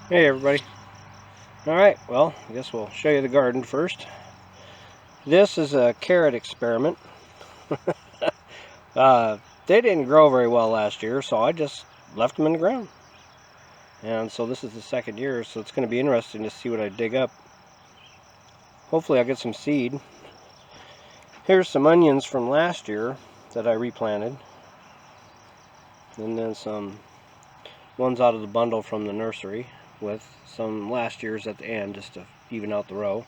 Hey everybody. Alright, well, I guess we'll show you the garden first. This is a carrot experiment. They didn't grow very well last year, so I just left them in the ground. And so this is the second year, so it's going to be interesting to see what I dig up. Hopefully I'll get some seed. Here's some onions from last year that I replanted. And then some ones out of the bundle from the nursery with some last year's at the end just to even out the row.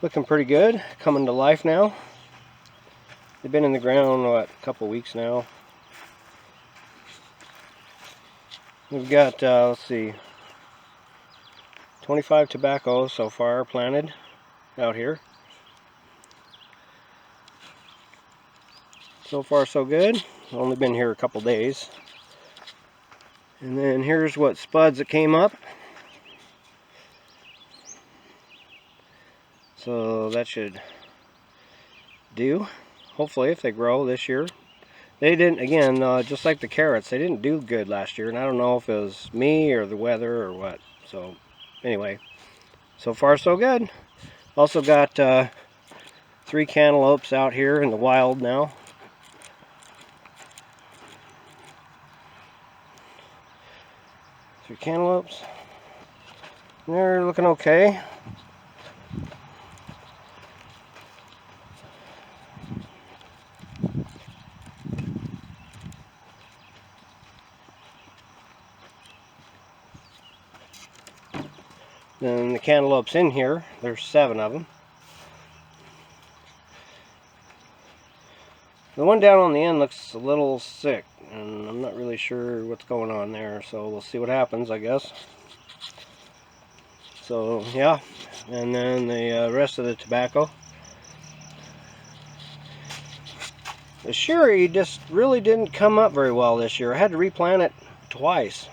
Looking pretty good, coming to life now. They've been in the ground, what, a couple weeks now. We've got, let's see, 25 tobacco so far planted out here. So far so good. Only been here a couple days. And then here's what spuds that came up. So that should do, hopefully, if they grow this year. They didn't, again, just like the carrots, they didn't do good last year. And I don't know if it was me or the weather or what. So anyway, so far so good. Also got 3 cantaloupes out here in the wild now. Three cantaloupes. They're looking okay. Then the cantaloupes in here, there's 7 of them. The one down on the end looks a little sick, and I'm not really sure what's going on there, so we'll see what happens, I guess. So, yeah, and then the rest of the tobacco. The sherry just really didn't come up very well this year. I had to replant it twice.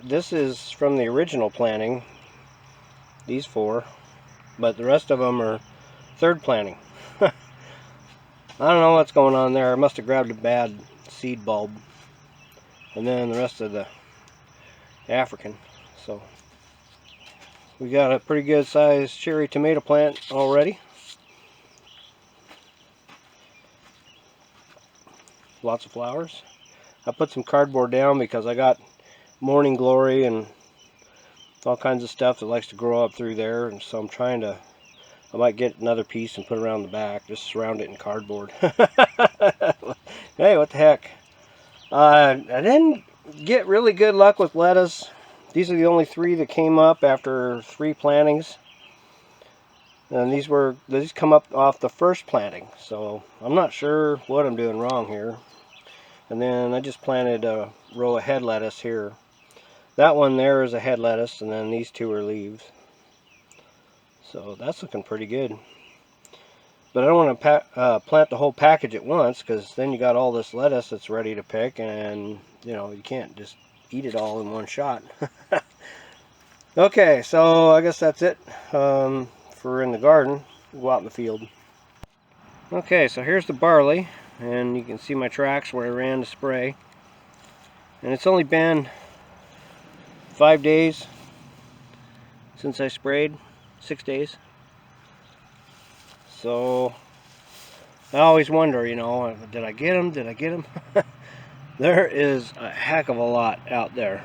This is from the original planting, these 4, but the rest of them are third planting. I don't know what's going on there. I must have grabbed a bad seed bulb. And then the rest of the African. So we got a pretty good sized cherry tomato plant already. Lots of flowers. I put some cardboard down because I got morning glory and all kinds of stuff that likes to grow up through there, and so I'm trying to, I might get another piece and put it around the back, just surround it in cardboard. Hey, what the heck. I didn't get really good luck with lettuce. These are the only 3 that came up after 3 plantings. And these come up off the first planting. So I'm not sure what I'm doing wrong here. And then I just planted a row of head lettuce here. That one there is a head lettuce, and then these 2 are leaves. So that's looking pretty good. But I don't want to plant the whole package at once, because then you got all this lettuce that's ready to pick, and you know, you can't just eat it all in one shot. Okay, so I guess that's it for in the garden. We'll go out in the field. Okay, so here's the barley, and you can see my tracks where I ran to spray. And it's only been 5 days since I sprayed, 6 days. So I always wonder, you know, did I get them? Did I get them? There is a heck of a lot out there.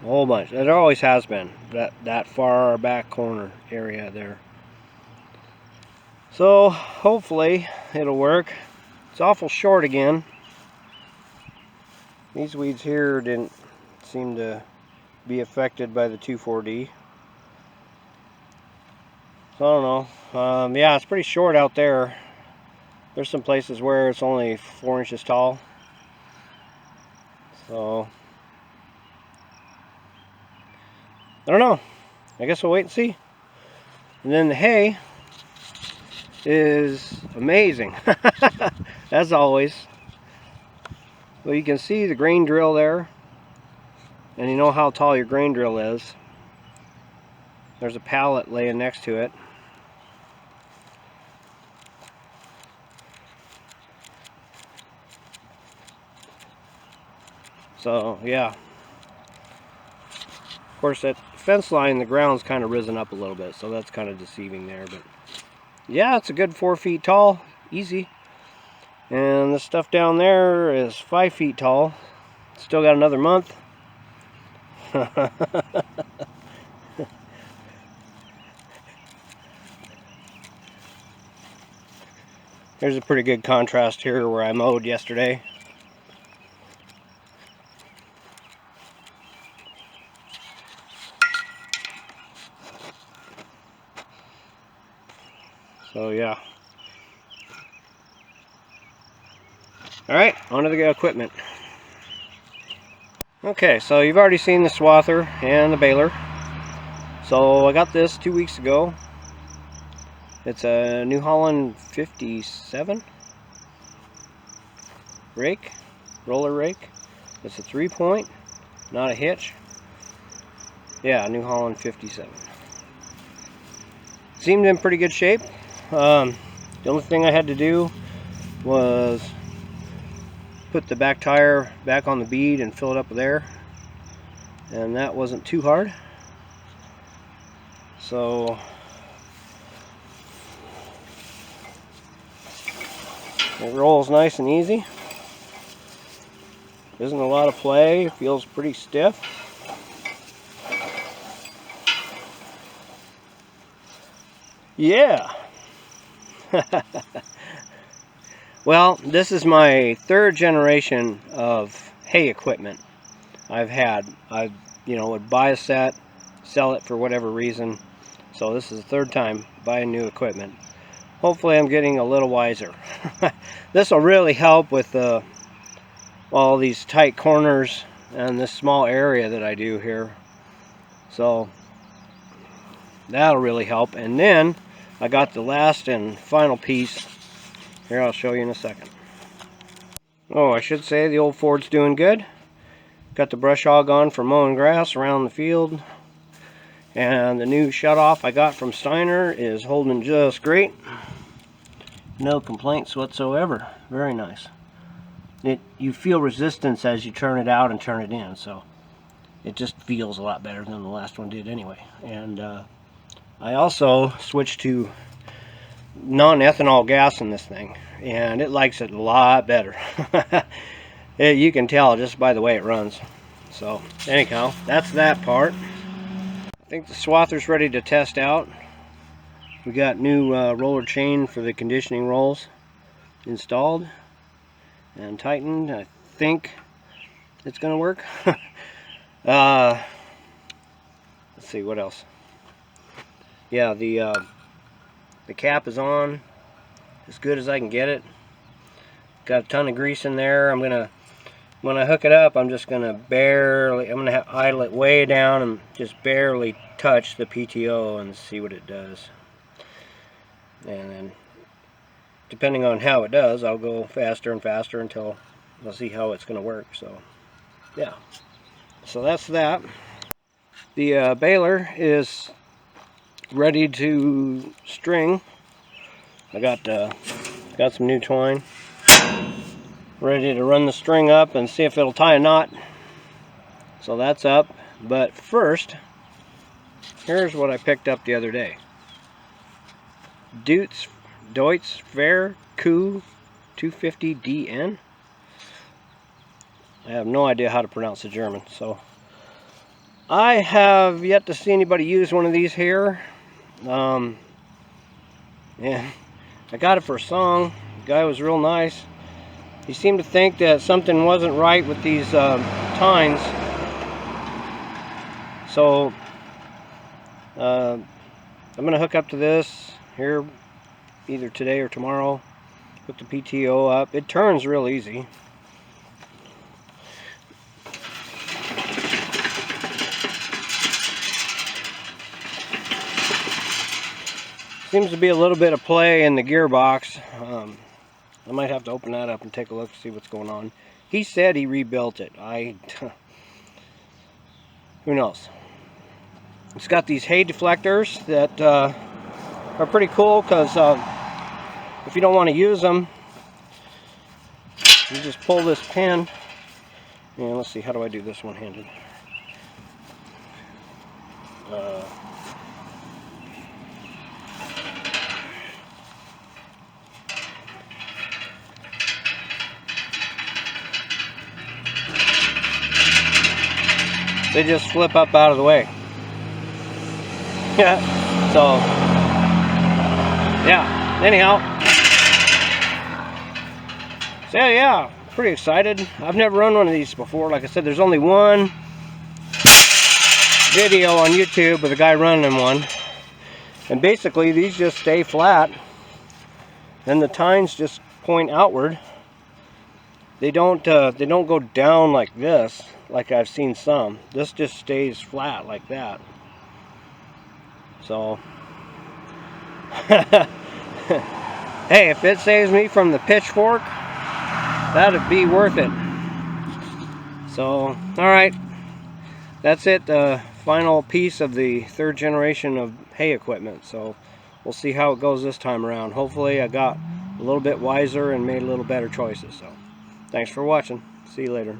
A whole bunch. There always has been. That far back corner area there. So hopefully it'll work. It's awful short again. These weeds here didn't seem to be affected by the 2,4-D. So I don't know. Yeah, it's pretty short out there. There's some places where it's only 4 inches tall. So I don't know. I guess we'll wait and see. And then the hay is amazing, as always. Well, you can see the grain drill there, and you know how tall your grain drill is. There's a pallet laying next to it. So yeah, of course that fence line, the ground's kind of risen up a little bit, so that's kind of deceiving there. But yeah, it's a good 4 feet tall, easy. And the stuff down there is 5 feet tall. Still got another month. There's a pretty good contrast here where I mowed yesterday. So yeah. Alright, onto the equipment. Okay, so you've already seen the swather and the baler. So I got this 2 weeks ago. It's a New Holland 57 rake, roller rake. It's a 3-point, not a hitch. Yeah, New Holland 57. Seemed in pretty good shape. The only thing I had to do was put the back tire back on the bead and fill it up with air, and that wasn't too hard. So it rolls nice and easy. Isn't a lot of play, feels pretty stiff. Yeah. Well, this is my 3rd generation of hay equipment I've had. I, would buy a set, sell it for whatever reason. So this is the 3rd time buying new equipment. Hopefully I'm getting a little wiser. This will really help with all these tight corners and this small area that I do here. So that'll really help. And then I got the last and final piece. Here, I'll show you in a second. Oh, I should say the old Ford's doing good. Got the brush hog on for mowing grass around the field. And the new shutoff I got from Steiner is holding just great. No complaints whatsoever. Very nice. You feel resistance as you turn it out and turn it in, so it just feels a lot better than the last one did anyway. And I also switched to non-ethanol gas in this thing, and it likes it a lot better. You can tell just by the way it runs. So anyhow, that's that part. I think the swather's ready to test out. We got new roller chain for the conditioning rolls installed and tightened. I think it's gonna work. Let's see what else. Yeah, the cap is on as good as I can get it. Got a ton of grease in there. When I hook it up, I'm gonna idle it way down and just barely touch the PTO and see what it does. And then depending on how it does, I'll go faster and faster until I'll see how it's gonna work. So yeah, so that's that. The baler is ready to string. I got some new twine ready to run the string up and see if it'll tie a knot. So that's up. But first, here's what I picked up the other day. Deutz Fair Coup 250DN. I have no idea how to pronounce the German, so I have yet to see anybody use one of these here. Yeah, I got it for a song. The guy was real nice. He seemed to think that something wasn't right with these tines. So I'm gonna hook up to this here either today or tomorrow. Hook the PTO up. It turns real easy. Seems to be a little bit of play in the gearbox. I might have to open that up and take a look to see what's going on. He said he rebuilt it. Who knows? It's got these hay deflectors that are pretty cool because if you don't want to use them, you just pull this pin And let's see, how do I do this one-handed? They just flip up out of the way. Yeah. So, yeah. Anyhow. So yeah, pretty excited. I've never run one of these before. Like I said, there's only one video on YouTube with a guy running one. And basically these just stay flat. And the tines just point outward. They don't go down like this, like I've seen some. This just stays flat like that. So, hey, if it saves me from the pitchfork, that'd be worth it. So, alright. That's it. The final piece of the 3rd generation of hay equipment. So, we'll see how it goes this time around. Hopefully I got a little bit wiser and made a little better choices. So, thanks for watching. See you later.